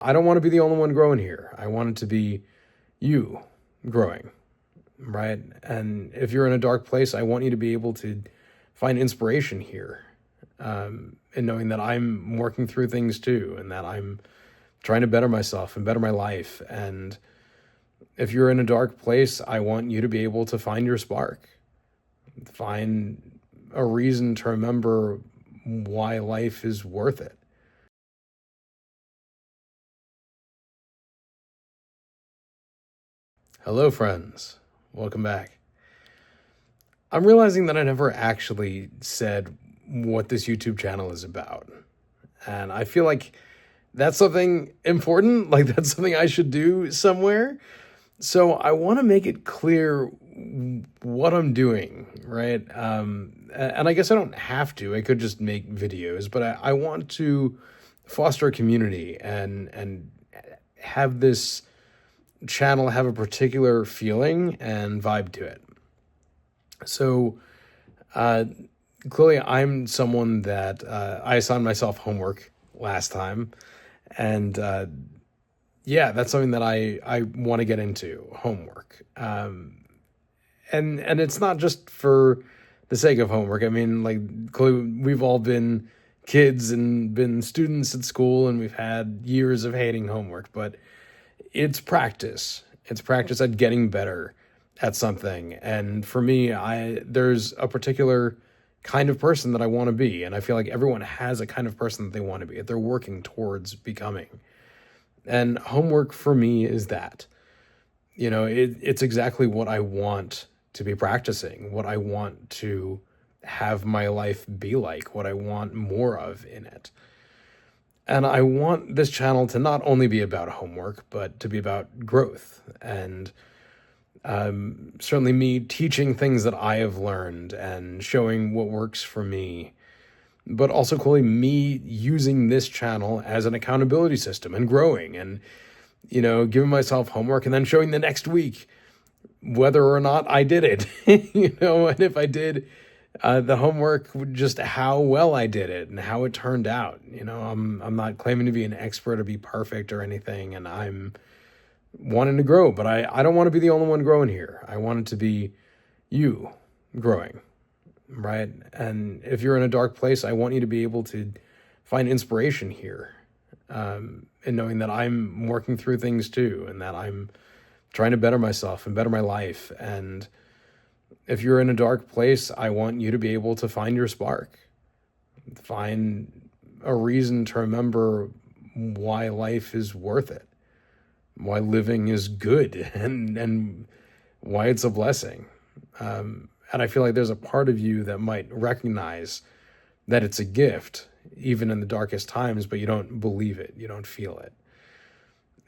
I don't want to be the only one growing here. I want it to be you growing, right? And if you're in a dark place, I want you to be able to find inspiration here, and knowing that I'm working through things too, and that I'm trying to better myself and better my life. And if you're in a dark place, I want you to be able to find your spark, find a reason to remember why life is worth it. Hello, friends. Welcome back. I'm realizing that I never actually said what this YouTube channel is about. And I feel like that's something important, like that's something I should do somewhere. So I want to make it clear what I'm doing, right? And I guess I don't have to. I could just make videos, but I want to foster a community and have this channel have a particular feeling and vibe to it. So uh, clearly, I'm someone that I assigned myself homework last time, and yeah, that's something that I want to get into, homework. And it's not just for the sake of homework. I mean, like clearly we've all been kids and been students at school, and we've had years of hating homework, but it's practice. It's practice at getting better at something. And for me, I there's a particular kind of person that I want to be, and I feel like everyone has a kind of person that they want to be, that they're working towards becoming. And homework for me is that. It's exactly what I want to be practicing, what I want to have my life be like, what I want more of in it. And I want this channel to not only be about homework, but to be about growth and certainly me teaching things that I have learned and showing what works for me, but also clearly me using this channel as an accountability system and growing and, giving myself homework and then showing the next week whether or not I did it, and if I did the homework, just how well I did it and how it turned out. I'm not claiming to be an expert or be perfect or anything, and I'm wanting to grow, but I don't want to be the only one growing here. I want it to be you growing, right? And if you're in a dark place, I want you to be able to find inspiration here, and knowing that I'm working through things too, and that I'm trying to better myself and better my life. And if you're in a dark place, I want you to be able to find your spark, find a reason to remember why life is worth it, why living is good, and why it's a blessing. And I feel like there's a part of you that might recognize that it's a gift, even in the darkest times, but you don't believe it, you don't feel it.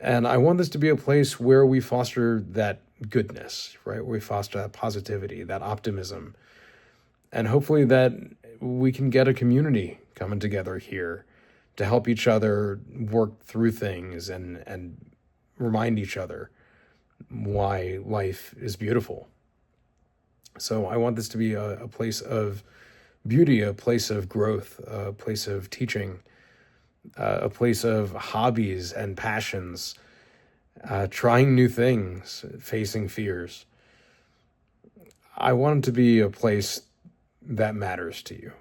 And I want this to be a place where we foster that goodness, right? Where we foster that positivity, that optimism, and hopefully that we can get a community coming together here to help each other work through things and remind each other why life is beautiful. So I want this to be a place of beauty, a place of growth, a place of teaching, a place of hobbies and passions, trying new things, facing fears. I want it to be a place that matters to you.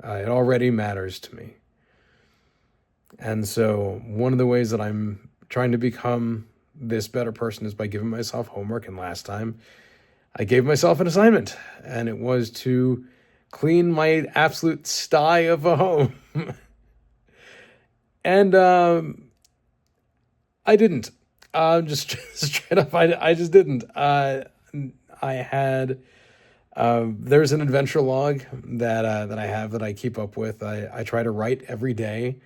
It already matters to me. And so one of the ways that I'm trying to become this better person is by giving myself homework. And last time I gave myself an assignment, and it was to clean my absolute sty of a home. And I didn't. Just straight up, I just didn't. I had there's an adventure log that I have that I keep up with. I try to write every day,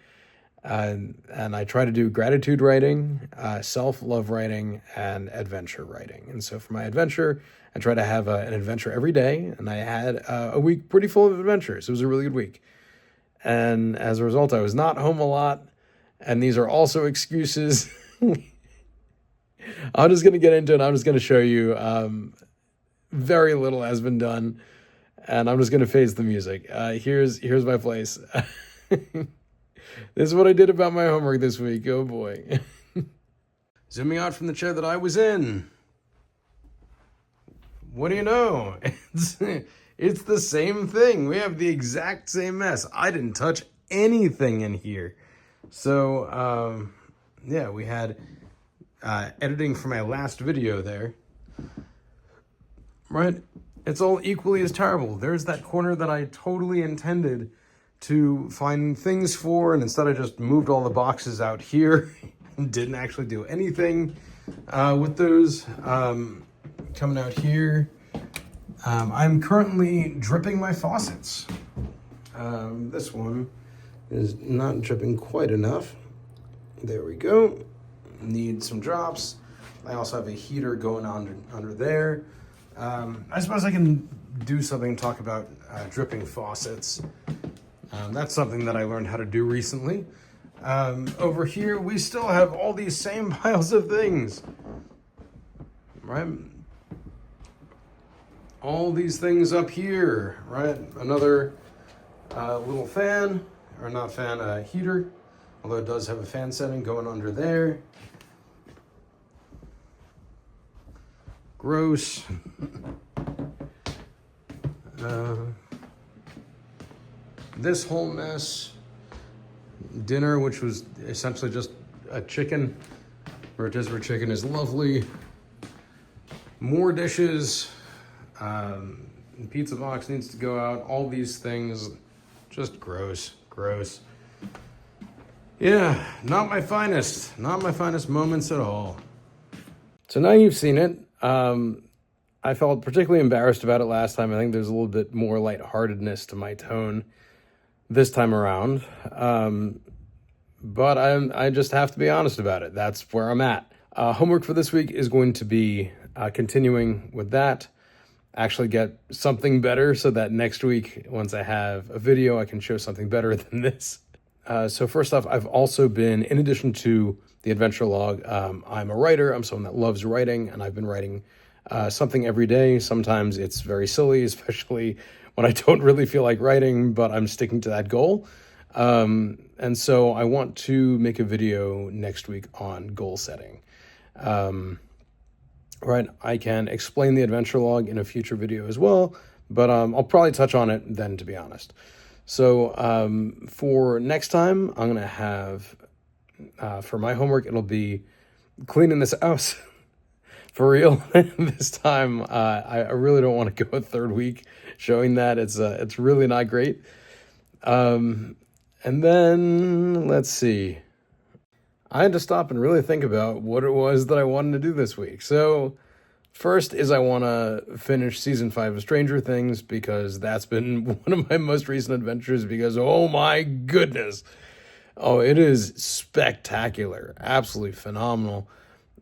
and I try to do gratitude writing, self-love writing, and adventure writing. And so for my adventure, I try to have an adventure every day, and I had a week pretty full of adventures. It was a really good week. And as a result, I was not home a lot, and these are also excuses. I'm just going to get into it. I'm just going to show you very little has been done, and I'm just going to phase the music. Here's my place. This is what I did about my homework this week. Oh boy. Zooming out from the chair that I was in. What do you know? It's the same thing. We have the exact same mess. I didn't touch anything in here. So, yeah, we had editing for my last video there. Right? It's all equally as terrible. There's that corner that I totally intended to find things for, and instead I just moved all the boxes out here and didn't actually do anything with those. Coming out here, I'm currently dripping my faucets. This one is not dripping quite enough. There we go. Need some drops. I also have a heater going on under there. I suppose I can do something, talk about dripping faucets. That's something that I learned how to do recently. Over here, we still have all these same piles of things, right? All these things up here, right? Another little fan, or not fan, heater, although it does have a fan setting going under there. Gross. This whole mess. Dinner, which was essentially just a chicken, rotisserie chicken, is lovely. More dishes. Pizza box needs to go out. All these things, just gross. Yeah, not my finest moments at all. So now you've seen it. I felt particularly embarrassed about it last time. I think there's a little bit more lightheartedness to my tone this time around. But I just have to be honest about it. That's where I'm at. Homework for this week is going to be continuing with that. Actually get something better so that next week, once I have a video, I can show something better than this. So first off, I've also been, in addition to the adventure log, I'm a writer. I'm someone that loves writing, and I've been writing something every day. Sometimes it's very silly, especially when I don't really feel like writing, but I'm sticking to that goal. And so I want to make a video next week on goal setting. Right, I can explain the adventure log in a future video as well, but I'll probably touch on it then, to be honest. So for next time, I'm going to have, for my homework, it'll be cleaning this house. For real, this time, I really don't want to go a third week showing that. It's really not great. And then, let's see. I had to stop and really think about what it was that I wanted to do this week. So first is I want to finish season 5 of Stranger Things, because that's been one of my most recent adventures, because oh my goodness. Oh, it is spectacular. Absolutely phenomenal.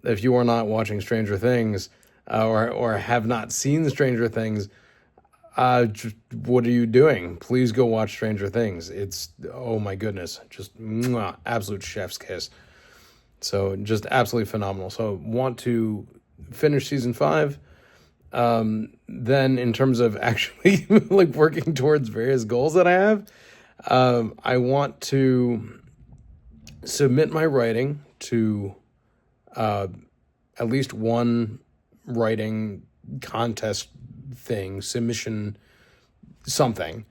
If you are not watching Stranger Things or have not seen Stranger Things, what are you doing? Please go watch Stranger Things. It's, oh my goodness, just absolute chef's kiss. So just absolutely phenomenal. So want to finish season 5. Then in terms of actually like working towards various goals that I have, I want to submit my writing to at least one writing contest thing, submission, something.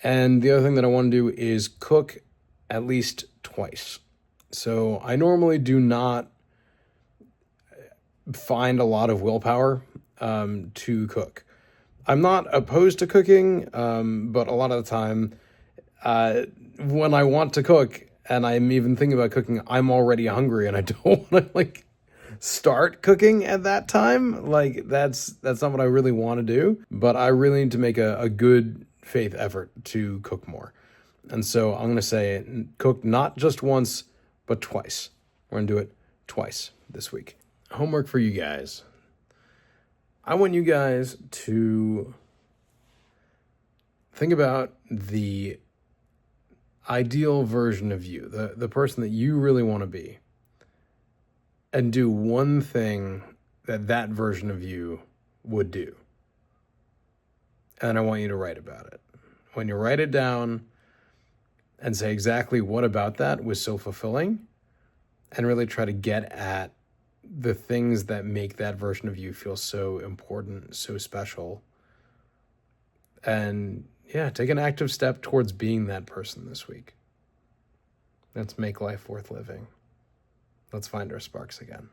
And the other thing that I want to do is cook at least twice. So I normally do not find a lot of willpower to cook. I'm not opposed to cooking, but a lot of the time when I want to cook and I'm even thinking about cooking, I'm already hungry and I don't want to like start cooking at that time. Like that's not what I really want to do, but I really need to make a good faith effort to cook more. And so I'm going to say cook not just once, but twice. We're going to do it twice this week. Homework for you guys. I want you guys to think about the ideal version of you, the person that you really want to be, and do one thing that version of you would do. And I want you to write about it. When you write it down and say exactly what about that was so fulfilling, and really try to get at the things that make that version of you feel so important, so special. And yeah, take an active step towards being that person this week. Let's make life worth living. Let's find our sparks again.